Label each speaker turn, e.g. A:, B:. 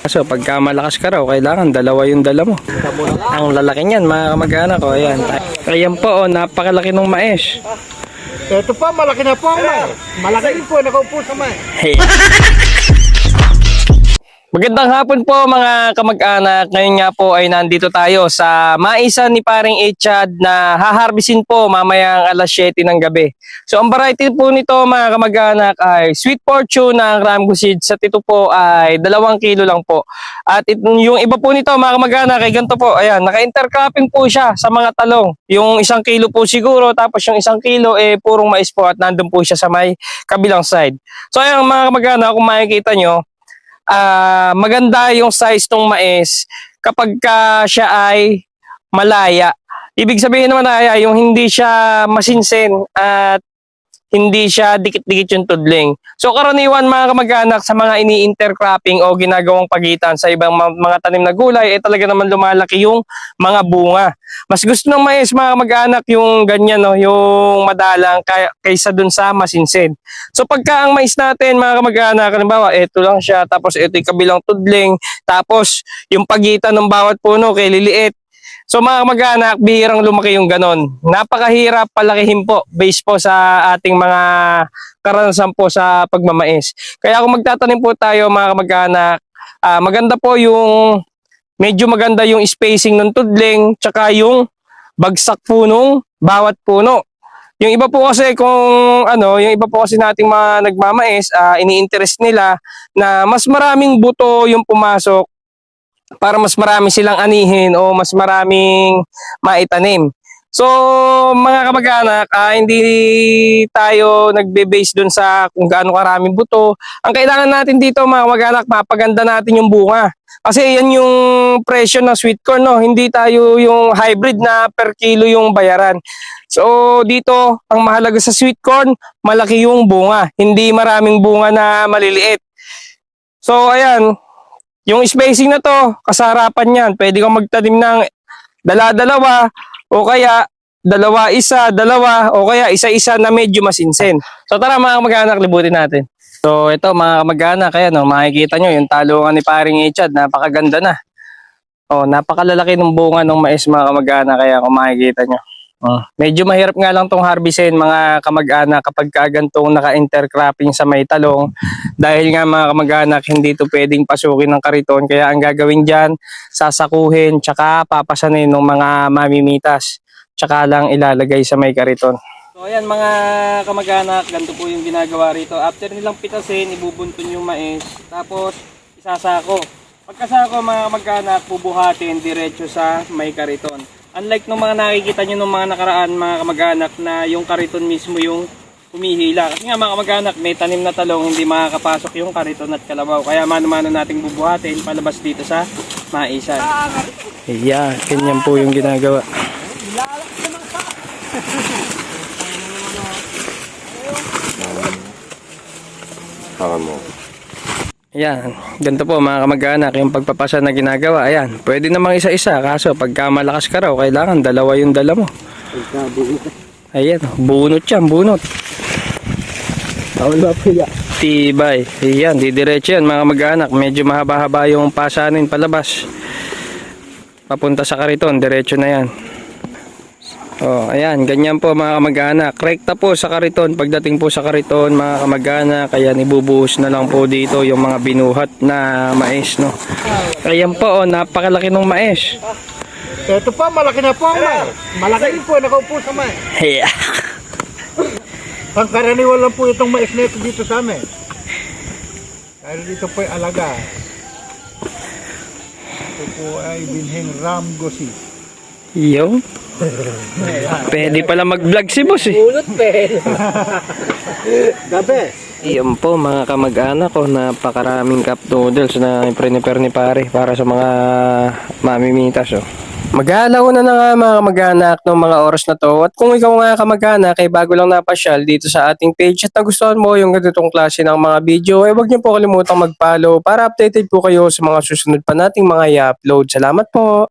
A: So pagka malakas ka raw, kailangan dalawa yung dala mo. Ang lalaki niyan mga kamag-anak ko. Ayan. Ayan po, napakalaki ng mais.
B: Ito pa, malaki na po ang mais. Malaki din po, nakaupo sa mais.
A: Hey. Magandang hapon po mga kamag-anak. Ngayon nga po ay nandito tayo sa maisan ni paring Echad na haharbisin po mamayang alas 7 ng gabi. So ang variety po nito mga kamag-anak ay Sweet Fortune ng Ramgo Seeds. At ito po ay 2 kilo lang po. At yung iba po nito mga kamag-anak ay ganito po. Ayan, naka-intercropping po siya sa mga talong. Yung 1 kilo po siguro, tapos yung 1 kilo purong mais po at nandun po siya sa may kabilang side. So ayan mga kamag-anak, kung makikita nyo, maganda yung size ng mais kapag siya ay malaya. Ibig sabihin naman ay yung hindi siya masinsin at hindi siya dikit-dikit yung tudling. So karaniwan mga kamag-anak sa mga ini-intercropping o ginagawang pagitan sa ibang mga tanim na gulay talaga naman lumalaki yung mga bunga. Mas gusto ng mais mga kamag-anak yung ganyan, no, yung madalang kaysa dun sa masinsin. So pagka ang mais natin mga kamag-anak, halimbawa ito lang siya, tapos ito yung kabilang tudling, tapos yung pagitan ng bawat puno kay liliit. So mga kamag-anak, bihirang lumaki yung ganon. Napakahirap palakihin po based po sa ating mga karanasan po sa pagmamais. Kaya kung magtatanim po tayo mga kamag-anak, maganda po yung medyo maganda yung spacing ng tudling tsaka yung bagsak po nung bawat puno. Yung iba po kasi yung iba po kasi nating mga nagmamais, ini-interest nila na mas maraming buto yung pumasok para mas marami silang anihin o mas maraming maitanim. So mga kamag-anak, hindi tayo nagbe-base dun sa kung gaano karaming buto. Ang kailangan natin dito mga kamag-anak, mapaganda natin yung bunga. Kasi yan yung presyo ng sweet corn, no? Hindi tayo yung hybrid na per kilo yung bayaran. So dito, ang mahalaga sa sweet corn, malaki yung bunga. Hindi maraming bunga na maliliit. So ayan, yung spacing na to, kasarapan yan. Pwede kang magtanim ng dala-dalawa o kaya dalawa-isa, dalawa o kaya isa-isa na medyo masinsin. So tara mga kamag-anak, libutin natin. So ito mga kamag-anak, ayan, no, makikita nyo yung talungan ni paring Echad, napakaganda na. Oh, napakalalaki ng bunga ng mais mga kamag-anak, kaya kung makikita nyo. Medyo mahirap nga lang tong harbisin mga kamag-anak kapag kagantong naka-intercropping sa may talong, dahil nga mga kamag-anak hindi ito pwedeng pasukin ng kariton, kaya ang gagawin dyan, sasakuhin tsaka papasanin ng mga mamimitas tsaka lang ilalagay sa may kariton. So ayan mga kamag-anak, ganito po yung ginagawa rito. After nilang pitasin, ibubuntun yung mais, tapos isasako. Pagkasako mga kamag-anak, bubuhatin diretso sa may kariton. Unlike nung mga nakikita nyo nung mga nakaraan mga kamag-anak na yung kariton mismo yung humihila. Kasi nga mga kamag-anak, may tanim na talong, hindi makakapasok yung kariton at kalabaw. Kaya mano-mano nating bubuhatin palabas dito sa maisan. Yeah, ganyan po yung ginagawa.
C: Hakan mo.
A: Ayan, ganito po mga kamag-anak yung pagpapasa na ginagawa. Ayan, pwede namang isa-isa, kaso pagka malakas ka raw, kailangan dalawa yung dala mo. Ayan, bunot yan, bunot. Tibay. Ayan, didiretso yan mga kamag-anak. Medyo mahaba-haba yung pasanin palabas. Papunta sa kariton, diretso na yan. Oh, ayan, ganyan po mga kamag-anak. Rekta po sa kariton. Pagdating po sa kariton mga kamag-anak, ayan, ibubuhos na lang po dito yung mga binuhat na mais, no. Ayan po, napakalaki ng mais.
B: Ito pa, malaki na po ang mais. Malaki din po, nakaupo sa mais.
A: Yeah.
B: Pangkaraniwan lang po itong mais na ito dito sa amin. Dahil dito po ay alaga. Ito po ay binhing Ramgo Seeds.
A: Yo. Pwede pala mag-vlog si boss eh.
B: Ulot pe. Gabi.
A: Iyon po mga kamag-anak ko, napakaraming cup noodles na prepare ni pare para sa mga mamimitas. Mag-aalaw na nga mga kamag-anak ng mga oras na to. At kung ikaw nga kamag-anak ay bago lang napasyal dito sa ating page at nagustuhan mo yung ganitong klase ng mga video, ay huwag niyo po kalimutang mag-follow para updated po kayo sa mga susunod pa nating mga i-upload. Salamat po!